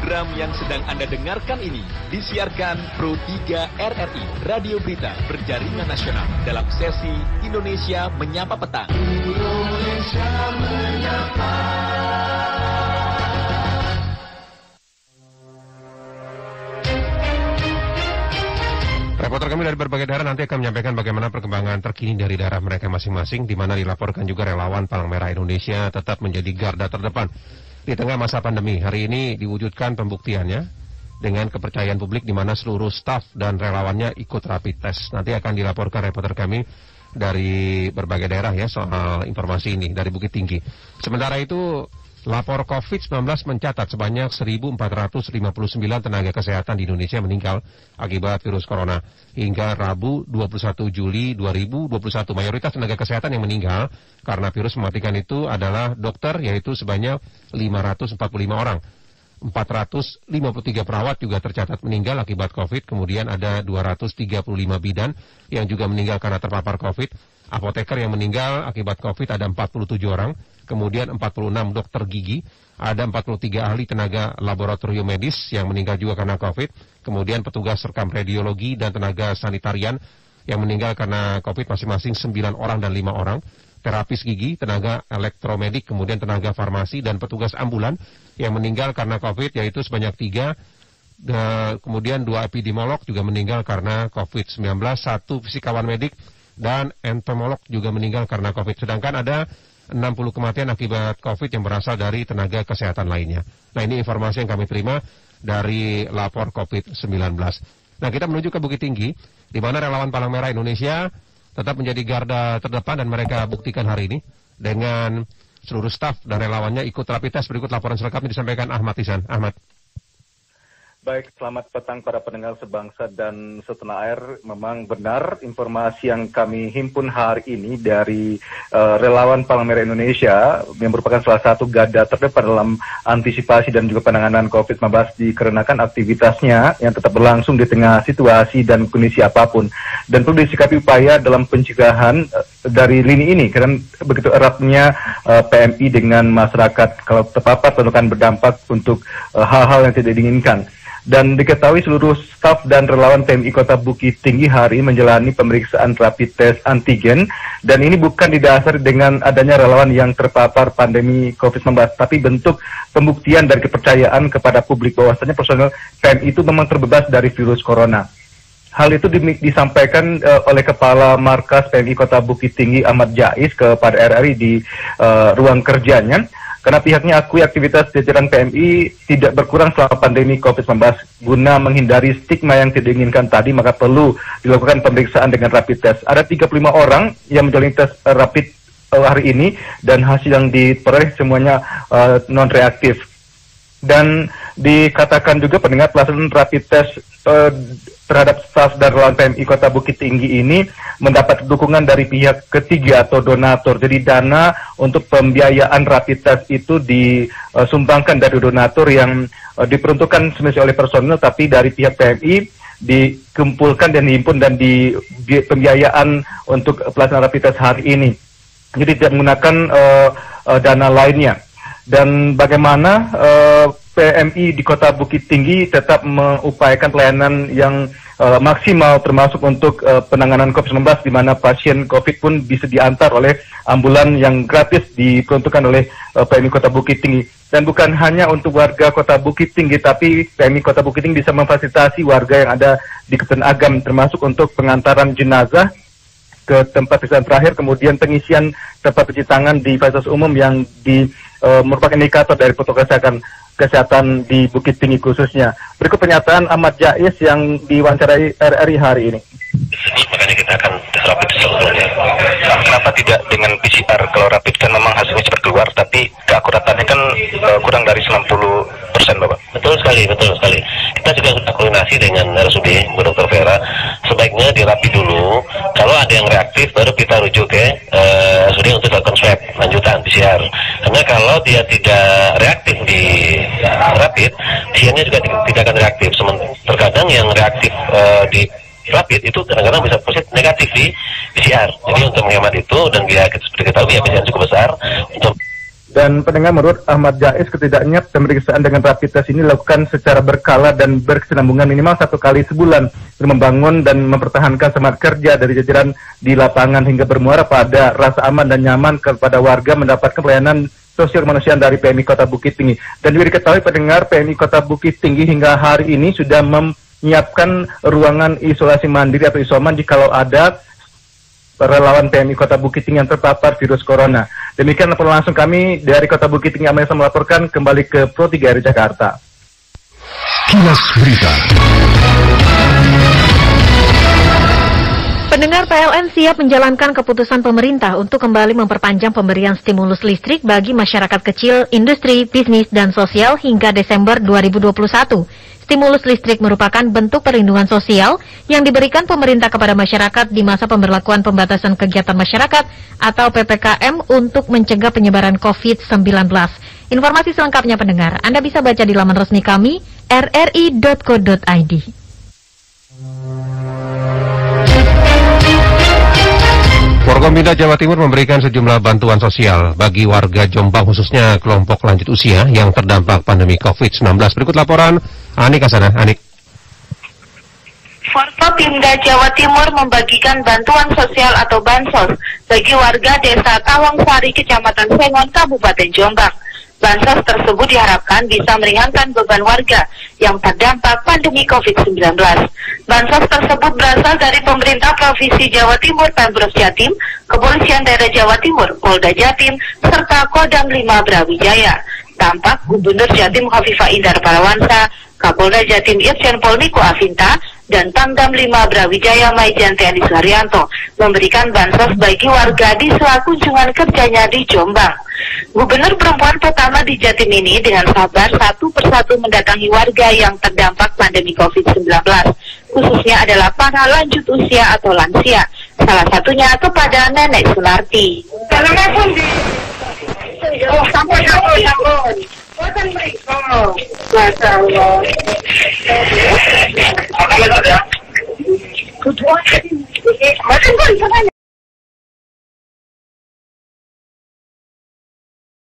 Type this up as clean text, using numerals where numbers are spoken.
Program yang sedang Anda dengarkan ini disiarkan Pro 3 RRI, Radio Berita Berjaringan Nasional dalam sesi Indonesia Menyapa Petang. Indonesia Menyapa. Reporter kami dari berbagai daerah nanti akan menyampaikan bagaimana perkembangan terkini dari daerah mereka masing-masing, di mana dilaporkan juga relawan Palang Merah Indonesia tetap menjadi garda terdepan di tengah masa pandemi. Hari ini diwujudkan pembuktiannya dengan kepercayaan publik di mana seluruh staf dan relawannya ikut rapid test. Nanti akan dilaporkan reporter kami dari berbagai daerah ya soal informasi ini dari Bukit Tinggi. Sementara itu, lapor COVID-19 mencatat sebanyak 1.459 tenaga kesehatan di Indonesia meninggal akibat virus corona. Hingga Rabu 21 Juli 2021, mayoritas tenaga kesehatan yang meninggal karena virus mematikan itu adalah dokter, yaitu sebanyak 545 orang. 453 perawat juga tercatat meninggal akibat COVID, kemudian ada 235 bidan yang juga meninggal karena terpapar COVID. Apoteker yang meninggal akibat COVID ada 47 orang, kemudian 46 dokter gigi, ada 43 ahli tenaga laboratorium medis yang meninggal juga karena COVID, kemudian petugas rekam radiologi dan tenaga sanitarian yang meninggal karena COVID masing-masing 9 orang dan 5 orang, terapis gigi, tenaga elektromedik, kemudian tenaga farmasi dan petugas ambulan yang meninggal karena COVID yaitu sebanyak 3, kemudian 2 epidemiolog juga meninggal karena COVID-19, 1 fisikawan medik, dan entomolog juga meninggal karena COVID. Sedangkan ada 60 kematian akibat COVID yang berasal dari tenaga kesehatan lainnya. Nah, ini informasi yang kami terima dari lapor COVID-19. Nah, kita menuju ke Bukit Tinggi, di mana relawan Palang Merah Indonesia tetap menjadi garda terdepan dan mereka buktikan hari ini dengan seluruh staf dan relawannya ikut rapid test. Berikut laporan selengkapnya disampaikan Ahmad Ihsan. Ahmad. Baik, selamat petang para pendengar sebangsa dan setanah air. Memang benar informasi yang kami himpun hari ini dari relawan Palang Merah Indonesia yang merupakan salah satu garda terdepan dalam antisipasi dan juga penanganan COVID-19 dikarenakan aktivitasnya yang tetap berlangsung di tengah situasi dan kondisi apapun. Dan perlu disikapi upaya dalam pencegahan dari lini ini karena begitu eratnya PMI dengan masyarakat kalau terpapar tentu akan berdampak untuk hal-hal yang tidak diinginkan. Dan diketahui seluruh staf dan relawan PMI Kota Bukit Tinggi hari menjalani pemeriksaan rapid test antigen, dan ini bukan didasari dengan adanya relawan yang terpapar pandemi COVID-19, tapi bentuk pembuktian dan kepercayaan kepada publik bahwasanya personel PMI itu memang terbebas dari virus corona. Hal itu disampaikan oleh Kepala Markas PMI Kota Bukit Tinggi Ahmad Jais kepada RRI di ruang kerjanya. Karena pihaknya akui aktivitas jajaran PMI tidak berkurang selama pandemi COVID-19. Guna menghindari stigma yang tidak diinginkan tadi, maka perlu dilakukan pemeriksaan dengan rapid test. Ada 35 orang yang menjalani tes rapid hari ini, dan hasil yang diperoleh semuanya non-reaktif. Dan dikatakan juga pendengar pelaksanaan rapid test terhadap staf dan relawan PMI Kota Bukit Tinggi ini mendapat dukungan dari pihak ketiga atau donatur. Jadi dana untuk pembiayaan rapid test itu disumbangkan dari donatur yang diperuntukkan semestinya oleh personil, tapi dari pihak PMI dikumpulkan dan dihimpun dan di pembiayaan untuk pelaksanaan rapid test hari ini. Jadi tidak menggunakan dana lainnya. Dan bagaimana PMI di Kota Bukit Tinggi tetap mengupayakan pelayanan yang maksimal termasuk untuk penanganan COVID-19 di mana pasien COVID pun bisa diantar oleh ambulan yang gratis diperuntukkan oleh PMI Kota Bukit Tinggi. Dan bukan hanya untuk warga Kota Bukit Tinggi, tapi PMI Kota Bukit Tinggi bisa memfasilitasi warga yang ada di Kecamatan Agam termasuk untuk pengantaran jenazah ke tempat pemeriksaan terakhir, kemudian pengisian tempat cuci tangan di fasilitas umum yang merupakan indikator dari protokol kesehatan di Bukit Tinggi khususnya. Berikut pernyataan Ahmad Jais yang diwawancarai RRI hari ini. Makanya kita akan tes rapid seluruhnya. Kenapa tidak dengan PCR? Kalau rapid kan memang hasilnya cepat keluar, tapi keakuratannya kan kurang dari 90%, Bapak. Betul sekali. Kita juga sudah koordinasi dengan RSUD, Bu Dr. Vera. Sebaiknya dirapi dulu. Kalau ada yang reaktif, baru kita rujuk ke RSUD untuk lakukan swab lanjutan PCR. Karena kalau dia tidak reaktif di rapid, pasiennya juga tidak akan reaktif. Terkadang yang reaktif di rapid itu kadang-kadang bisa positif negatif di PCR. Jadi untuk menghemat itu dan biar seperti kita tahu ya PCR cukup besar untuk Dan pendengar, menurut Ahmad Jais, ketidaknya pemeriksaan dengan rapid test ini dilakukan secara berkala dan berkesinambungan minimal 1 kali sebulan untuk membangun dan mempertahankan semangat kerja dari jajaran di lapangan hingga bermuara pada rasa aman dan nyaman kepada warga mendapatkan pelayanan sosial kemanusiaan dari PMI Kota Bukit Tinggi. Dan juga diketahui pendengar, PMI Kota Bukit Tinggi hingga hari ini sudah menyiapkan ruangan isolasi mandiri atau isoman jikalau ada relawan PMI Kota Bukit Tinggi yang terpapar virus corona. Demikian laporan langsung kami dari Kota Bukit Tinggi. Amelisa melaporkan kembali ke Pro 3 RRI Jakarta. Kilas Berita. Pendengar, PLN siap menjalankan keputusan pemerintah untuk kembali memperpanjang pemberian stimulus listrik bagi masyarakat kecil, industri, bisnis, dan sosial hingga Desember 2021. Stimulus listrik merupakan bentuk perlindungan sosial yang diberikan pemerintah kepada masyarakat di masa pemberlakuan pembatasan kegiatan masyarakat atau PPKM untuk mencegah penyebaran COVID-19. Informasi selengkapnya pendengar, Anda bisa baca di laman resmi kami, rri.co.id. Forkompinda Jawa Timur memberikan sejumlah bantuan sosial bagi warga Jombang, khususnya kelompok lanjut usia yang terdampak pandemi COVID-19. Berikut laporan Anik Asana. Anik. Forkompinda Jawa Timur membagikan bantuan sosial atau bansos bagi warga Desa Tawangsari, Kecamatan Sengon, Kabupaten Jombang. Bansos tersebut diharapkan bisa meringankan beban warga yang terdampak pandemi COVID-19. Bansos tersebut berasal dari pemerintah Provinsi Jawa Timur, Pemprov Jatim, Kepolisian Daerah Jawa Timur, Polda Jatim, serta Kodam 5 Brawijaya. Tampak Gubernur Jatim Khofifah Indar Parawansa, Kapolda Jatim Irjen Pol Niko Afinta, dan Pangdam 5 Brawijaya Maijen TNI Suharyanto memberikan bansos bagi warga di sela kunjungan kerjanya di Jombang. Gubernur perempuan pertama di Jatim ini dengan sabar satu persatu mendatangi warga yang terdampak pandemi COVID-19, khususnya adalah para lanjut usia atau lansia, salah satunya kepada Nenek Sunarti. Oh, sampun. Boten mriko. Masyaallah. Kudu